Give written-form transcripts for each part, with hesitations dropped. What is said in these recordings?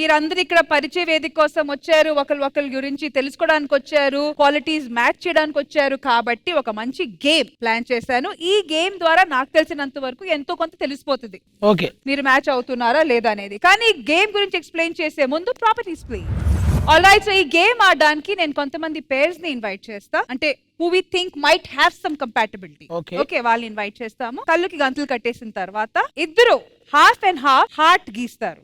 మీరందరూ ఇక్కడ పరిచయ వేదిక కోసం వచ్చారు, ఒకరి గురించి తెలుసుకోవడానికి వచ్చారు, క్వాలిటీస్ మ్యాచ్ చేయడానికి వచ్చారు. కాబట్టి ఒక మంచి గేమ్ ప్లాన్ చేశాను. ఈ గేమ్ ద్వారా నాకు తెలిసినంత వరకు ఎంతో కొంత తెలిసిపోతుంది ఓకే మీరు మ్యాచ్ అవుతున్నారా లేదా అనేది. కానీ గేమ్ గురించి ఎక్స్ప్లెయిన్ చేసే ముందు ప్రాపర్టీస్ ప్లీజ్. ఆల్రైట్, సో ఈ గేమ్ ఆడడానికి నేను కొంతమంది పేర్స్ ని ఇన్వైట్ చేస్తా, అంటే who we think might have some compatibility. Okay, వాళ్ళని ఇన్వైట్ చేస్తాము. కళ్ళుకి గంతులు కట్టేసిన తర్వాత ఇద్దరు హాఫ్ అండ్ హాఫ్ హార్ట్ గీస్తారు.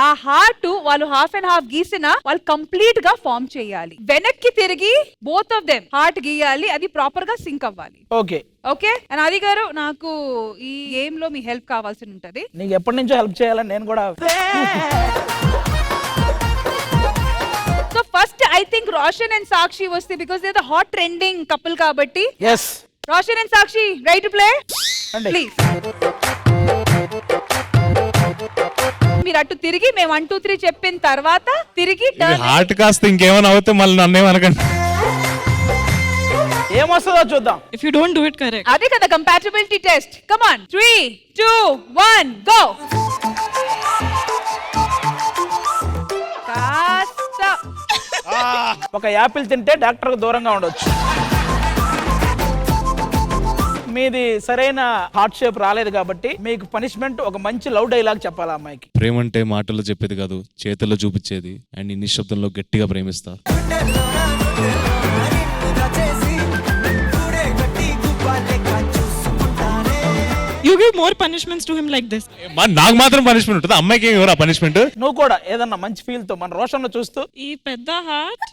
ఆ హార్ట్ వాళ్ళు హాఫ్ అండ్ హాఫ్ గీసిన వాళ్ళు కంప్లీట్ గా ఫార్మ్ చేయాలి. వెనక్కి తిరిగి బోత్ ఆఫ్ దెమ్ హార్ట్ గీయాలి. అది ప్రాపర్ గా సింక్ అవ్వాలి. Okay okay. అండ్ ఆది గారు, నాకు ఈ గేమ్ లో మీ హెల్ప్ కావాల్సి ఉంటది. నీకు ఎప్పటి నుంచో హెల్ప్ చేయాలని నేను కూడా. So first I think Roshan and Sakshi వస్తే because they are the hot trending couple కాబట్టి. Yes. Roshan and Sakshi, ready to play? Please. మీరు అటు తిరిగి మేము 1 2 3 చెప్పిన తర్వాత తిరిగి టర్న్. హార్ట్ కాస్త ఇంకేమైనా అవుతే మళ్ళీ నన్నేమనకండి. ఏమొస్తుందో చూద్దాం. If you don't do it correct. అదే కదా compatibility test. Come on. 3 2 1 go. ఒక యాపిల్ తింటే డాక్టర్ కు దూరంగా ఉండొచ్చు. మీది సరైన హార్ట్ షేప్ రాలేదు కాబట్టి మీకు పనిష్మెంట్ ఒక మంచి లవ్ డైలాగ్ చెప్పాలి అమ్మాయికి. ప్రేమ అంటే మాటల్లో చెప్పేది కాదు, చేతుల్లో చూపించేది. అండ్ ఈ నిశ్శబ్దంలో గట్టిగా ప్రేమిస్తా. You give more punishments to him like this. నాకు మాత్రం పనిష్మెంట్ ఉంటుంది, అమ్మాయికి ఎవరా పనిష్మెంట్? నువ్వు కూడా ఏదన్నా మంచి ఫీల్ తో మన రోషన్ ను చూస్తూ ఈ పెద్ద హార్ట్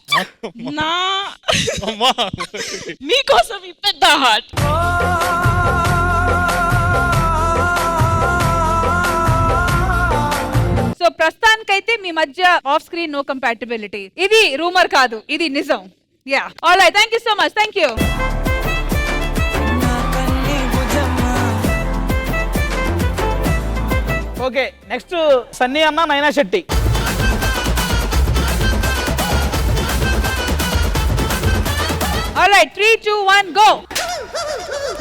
నా మీకోసం ఈ పెద్ద హార్ట్. సో ప్రస్తుతానికైతే మీ మధ్య ఆఫ్ స్క్రీన్ నో కంపాటిబిలిటీ. ఇది రూమర్ కాదు, ఇది నిజం. Yeah, alright, thank you so much. Thank you. Okay, next Sunny అన్న, నైనా శెట్టి. Alright, 3 2 1 go.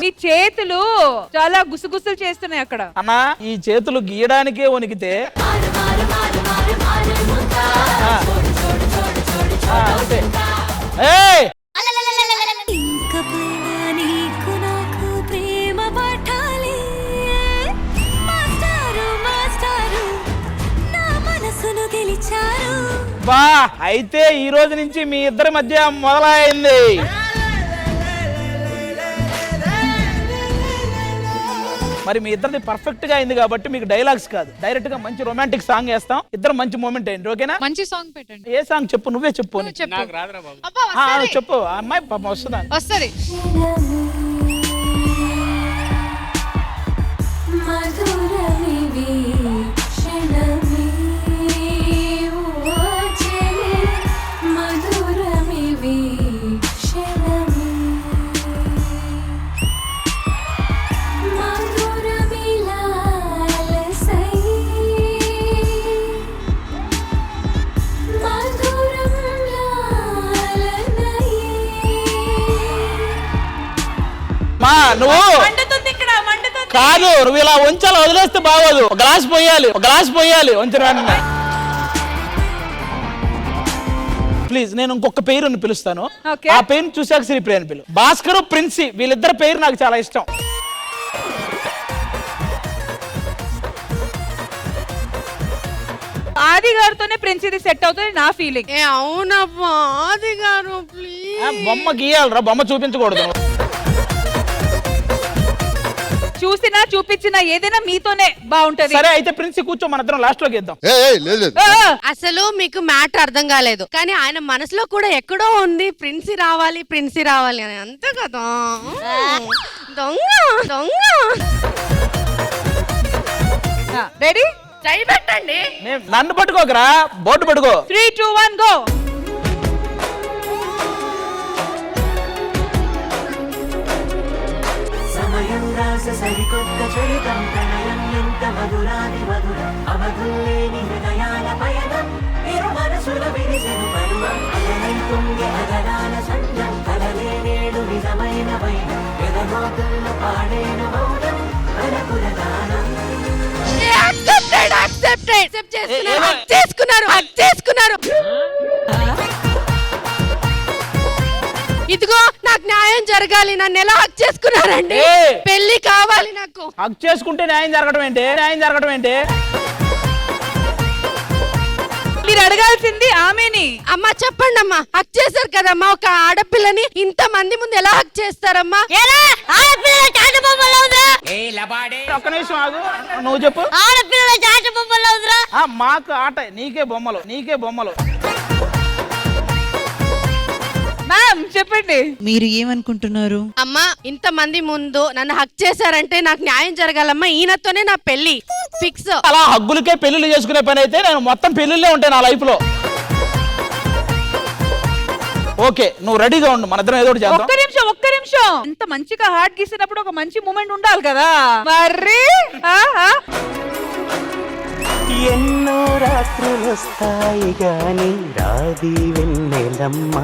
మీ చేతులు చాలా గుసగుసలు చేస్తున్నాయి అక్కడ. అన్నా, ఈ చేతులు గీయడానికే వణికితే బా, అయితే ఈ రోజు నుంచి మీ ఇద్దరి మధ్య మొదలైంది. మరి మీ ఇద్దరిది పర్ఫెక్ట్ గా అయింది కాబట్టి మీకు డైలాగ్స్ కాదు, డైరెక్ట్ గా మంచి రొమాంటిక్ సాంగ్ వేస్తాం. ఇద్దరు మంచి మూమెంట్ అయింది. ఓకేనా? మంచి సాంగ్ పెట్టండి. ఏ సాంగ్ చెప్పు, నువ్వే చెప్పు. చెప్పు, అమ్మాయి పాపం వస్తుందా? వస్తుంది. నువ్వు కాదు, నువ్వు ఇలా ఉంచాలి, వదిలేస్తే బాగోదు. ఒక గ్లాస్ పోయాలి వంచిన. ప్లీజ్, నేను ఇంకొక పేరుని పిలుస్తాను. ఆ పేరుని చూసాక శ్రీప్రియ అని పిలు. భాస్కర్, ప్రిన్సీ, వీళ్ళిద్దరు పేరు నాకు చాలా ఇష్టం. ఆది గారితోనే ప్రిన్సీది సెట్ అవుతుంది నా ఫీలింగ్. అవునబ్బా, ఆది గారు ప్లీజ్. బొమ్మ గీయాలరా, బొమ్మ చూపించకూడదు. చూసినా చూపించినా ఏదైనా మీతోనే బాగుంటది. సరే, అయితే ప్రిన్సీ కూర్చో, మన ఇద్దరం లాస్ట్ లోకి ఇద్దాం. అసలు మీకు మ్యాటర్ అర్థం కాలేదు, కానీ ఆయన మనసులో కూడా ఎక్కడో ఉంది ప్రిన్సీ రావాలి అని. అంతే కదా? దొంగ. రెడీ? ట్రై పెట్టండి. నన్ను పట్టుకోకరా, బోర్డు పట్టుకో. 3 2 1 గో. సరికొత్త చరితం ప్రణయం ఎంత మధురాది మధురం అవధుల్లేని హృదయాల పయనం ఇరు మనసుల విరిసెను పరువం అలనై తుంగి అగరాల సంజం కలలే నేడు నిజమైన వైనం ఎదగోతుల్లో పాడేను మౌనం మనకుల దానం. యాక్సెప్టెడ్ చేసుకున్నారు. ఇదిగో నాకు న్యాయం జరగాలి, నన్ను ఎలా హక్ చేసుకున్నారండి? పెళ్లి కావాలి నాకు. హక్ చేసుకుంటే న్యాయం జరగడం ఏంటి? మీరు అడగాల్సింది ఆమెని. అమ్మా చెప్పండి అమ్మా, హక్ చేశారు కదమ్మా ఒక ఆడపిల్లని ఇంత మంది ముందు ఎలా హక్ చేస్తారమ్మా? ఒక్క నిమిషం ఆగు, నువ్వు చెప్పు. మాకు ఆట, నీకే బొమ్మలు. మ్యామ్ చెప్పండి. మీరు ఏమనుకుంటున్నారు? అమ్మా ఇంత మంది ముందు నన్ను హక్ చేశారంటే నాకు న్యాయం జరగాలమ్మా. ఈయనతోనే నా పెళ్లి ఫిక్స్. అలా హగ్గులకే పెళ్లిళ్ళు చేసుకునే పని అయితే నేను మొత్తం పెళ్లిళ్ళే ఉంటాయి నా లైఫ్ లో. ఓకే, నువ్వు రెడీగా ఉండు, మన ఇద్దరం ఏదో ఒకటి చేద్దాం. ఒక్క నిమిషం. ఇంత మంచిగా హార్ట్ గీసినప్పుడు ఒక మంచి మూమెంట్ ఉండాలి కదా మరి. ఎన్నో రాత్రులు వస్తాయి గాని రాది వెన్నెలమ్మ.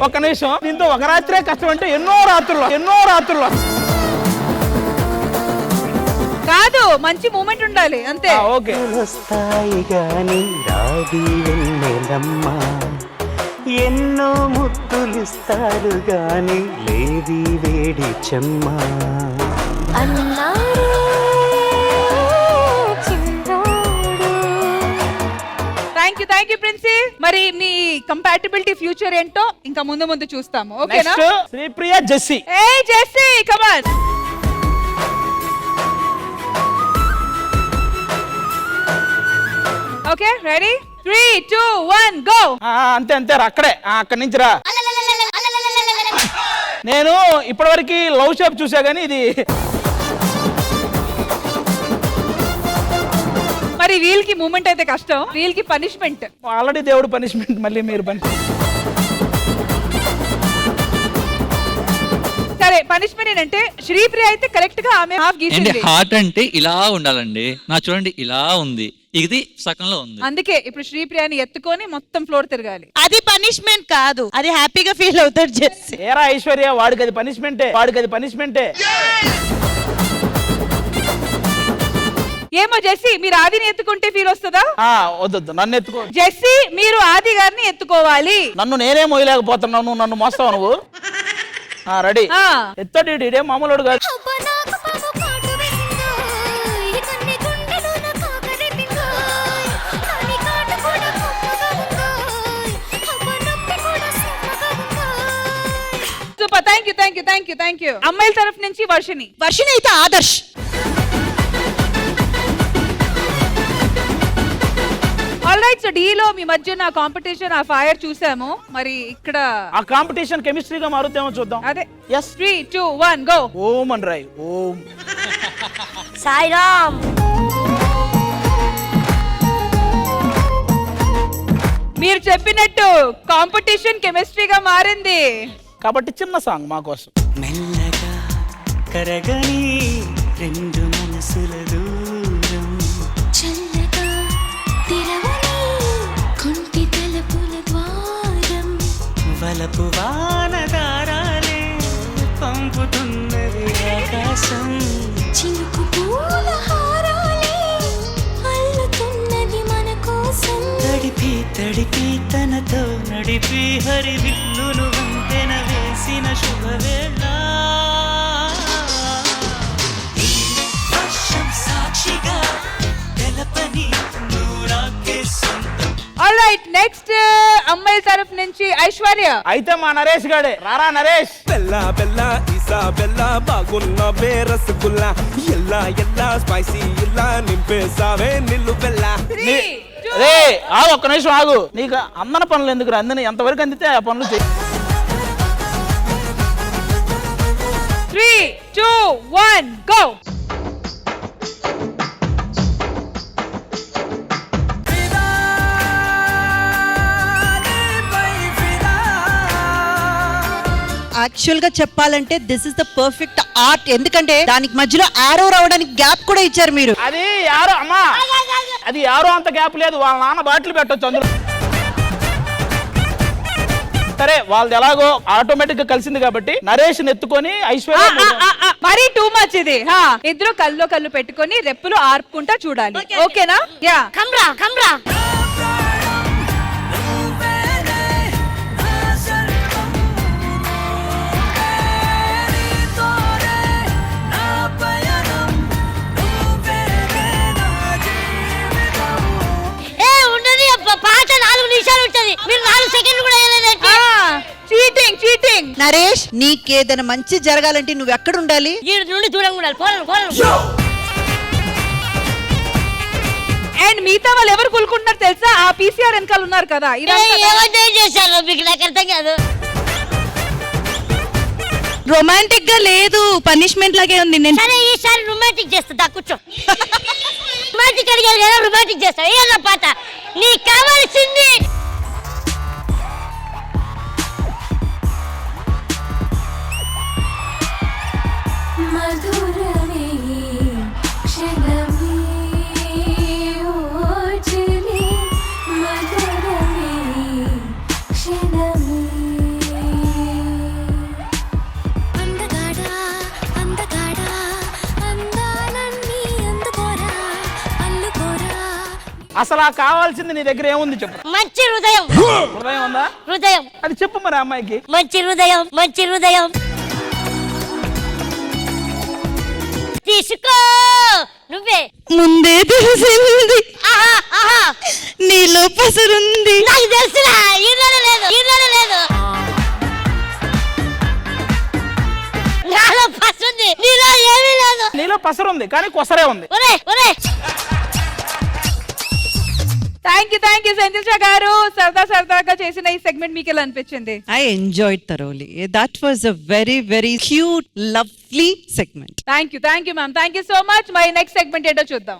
ఒక్క నిమిషం, దీంతో ఒక రాత్రే కష్టం అంటే ఎన్నో రాత్రులు కాదు, మంచి మూమెంట్ ఉండాలి అంతే. ఓకే. వస్తాయి గాని రాది వెన్నెలమ్మ. ఎన్నో ముద్దులిస్తారు గాని లేది వేడి చెమ్మ. Thank you Princy. మరి మీ కంపాటిబిలిటీ ఫ్యూచర్ ఏంటో ఇంకా ముందు చూస్తాము. ఓకేనా? శ్రీప్రియ జెస్సీ. ఏయ్ Jessie, come on. Okay, ready? 3, 2, 1 go. అంతే అక్కడే, అక్కడి నుంచి రా. నేను ఇప్పటివరకు లవ్ షాప్ చూసా గానీ ఇది. మరి వీళ్ళకి మూమెంట్ అయితే కష్టం, వీళ్ళకి పనిష్మెంట్. ఆల్రెడీ దేవుడు పనిష్మెంట్, మళ్ళీ మీరు సరే, పనిష్మెంట్ ఏంటంటే శ్రీప్రియ అయితే కరెక్ట్ గా ఆమె హాఫ్ గీసింది. హార్ట్ అంటే ఇలా ఉండాలండి. నా చూడండి ఇలా ఉంది, ఇది సగంలో ఉంది. అందుకే ఇప్పుడు శ్రీప్రియని ఎత్తుకొని మొత్తం ఫ్లోర్ తిరగాలి. అది పనిష్మెంట్ కాదు, అది హ్యాపీగా ఫీల్ అవుతాడు జెస్సీ. ఏరా ఐశ్వర్య, వాడికి అది పనిష్మెంటే. ఏమో జెస్సీ, మీరు ఆదిని ఎత్తుకుంటే ఫీల్ వస్తుందా? వద్దు, నన్ను ఎత్తుకో. జెస్సీ, మీరు ఆది గారిని ఎత్తుకోవాలి. నన్ను నేనే మోయలేకపోతున్నావు, నువ్వు నన్ను మోస్తావు నువ్వు. రెడీ? ఎత్తడి, ఇదే మామూలు కాదు. Super, thank you. అమ్మాయిల తరఫు నుంచి వర్షిని అయితే ఆదర్శ్. ఆల్రైట్, సో డీలో మీ మధ్య నా కాంపిటీషన్, ఆ ఫైర్ చూసాము. మరి ఇక్కడ ఆ కాంపిటీషన్ కెమిస్ట్రీగా మారుద్దామో చూద్దాం. అదే. yes 3, 2, 1 go. ఓం అని రాయ్. ఓం సాయిరామ్. మీరు చెప్పినట్టు కాంపిటీషన్ కెమిస్ట్రీగా మారింది కాబట్టి చిన్న సాంగ్ మా కోసం. మెల్లగా కరగని రెండు మనసుల దూరం, చల్లగా తెరవని కొంటి తలుపుల ద్వారం, వలపు వానదారాలే పంపుతున్నది ఆకాశం, చినుకు పూల హారాలే అల్లుతున్నది మన కోసం, తడిపి తనతో నడిపి హరి విల్లును వంతెన వేసిన శుభవేళ, ఈ వర్షం సాక్షిగా తెలపని నూరాకే సొంతం. ఆల్రైట్, నెక్స్ట్ అమ్మాయిల తరఫు నుంచి ఐశ్వర్య. అయితే మా నరేష్ గాడే. రారా నరేష్. బెల్లా బెల్లా ఇసాబెల్లా బాగున్న బేరసగుల్లా ఎల్లా ఎల్లా స్పైసీ ఇలా నింపేసావే నిల్లు బెల్లా. రే ఒక్క నిమిషం ఆగు. నీకు అందన పనులు ఎందుకు? అందని ఎంతవరకు అందితే ఆ పనులు చేయి. 3, 2, 1 గో. యాక్చువల్ గా చెప్పాలంటే this is the perfect art. ఎందుకంటే దానికి మధ్యలో ఆరో రావడానికి గ్యాప్ కూడా ఇచ్చారు మీరు. అది యారో అమ్మా, అది యారో అంత గ్యాప్ లేదు. వాళ్ళ నాన్న బాటిల్ పెట్టొచ్చు అందులో. సరే వాళ్ళది ఎలాగో ఆటోమేటిక్ గా కలిసింది కాబట్టి నరేష్ ఎత్తుకొని ఐశ్వర్య మరీ టూ మచ్ ఇది. ఇద్దరు కల్లో కళ్ళు పెట్టుకొని రెప్పులు ఆర్పుకుంటా చూడాలి. ఓకేనా? యా. కమ్రా కమ్రా పాట 4 నిమిషాలు ఉంటుంది, మీరు 4 సెకండ్లు కూడా వేయలేదంటే చీటింగ్ చీటింగ్. నరేష్ నీకేదైనా మంచి జరగాలంటే నువ్వు ఎక్కడ ఉండాలి? ఈ నుండి దూరంగా ఉండాలి. పోలను అండ్ మిగతా వాళ్ళు ఎవరు కూలుకుంటున్నారు తెలుసా? ఆ పీసీఆర్ వెనకాల ఉన్నారు కదా. ఏమంటే చేశారు మీకు నాకు అర్థం కాదు. రొమాంటిక్ గా లేదు, పనిష్మెంట్ లాగే ఉంది. నేను సరే ఈసారి రొమాంటిక్ చేస్తా, కూర్చో. రొమాంటిక్ అడిగారు కదా, రొమాంటిక్ చేస్తా. ఏదన్నా పాట నీకు కావాల్సింది. మధురమే క్షణమే ఓజలే మధురమే క్షణమే అందగాడా అందగాడా అందాలన్నీ అందుకోరా అల్లుకోరా. అసలు ఆ కావాల్సింది నీ దగ్గర ఏముంది చెప్పు. మంచి హృదయం. హృదయం ఉందా? హృదయం. అది చెప్పు మరి అమ్మాయికి. మంచి హృదయం, మంచి హృదయం. తీసుకో నువ్వే. ముందే తెలిసింది ఆహా ఆహా నీలో పసరుంది. నాకు తెలుసురా, ఈరోజు లేదు నాలో పసుంది, నీలో ఏమీ లేదు. నీలో పసరుంది కానీ కొసరే ఉంది. ఒరే ఒరే థ్యాంక్ యూ సంజీష గారు. సరదాగా చేసిన ఈ సెగ్మెంట్ మీకు ఎలా అనిపించింది? I enjoyed thoroughly. That was a very, very cute, lovely segment. Thank you ma'am. Thank you so much. My next segment ఏంటో చూద్దాం.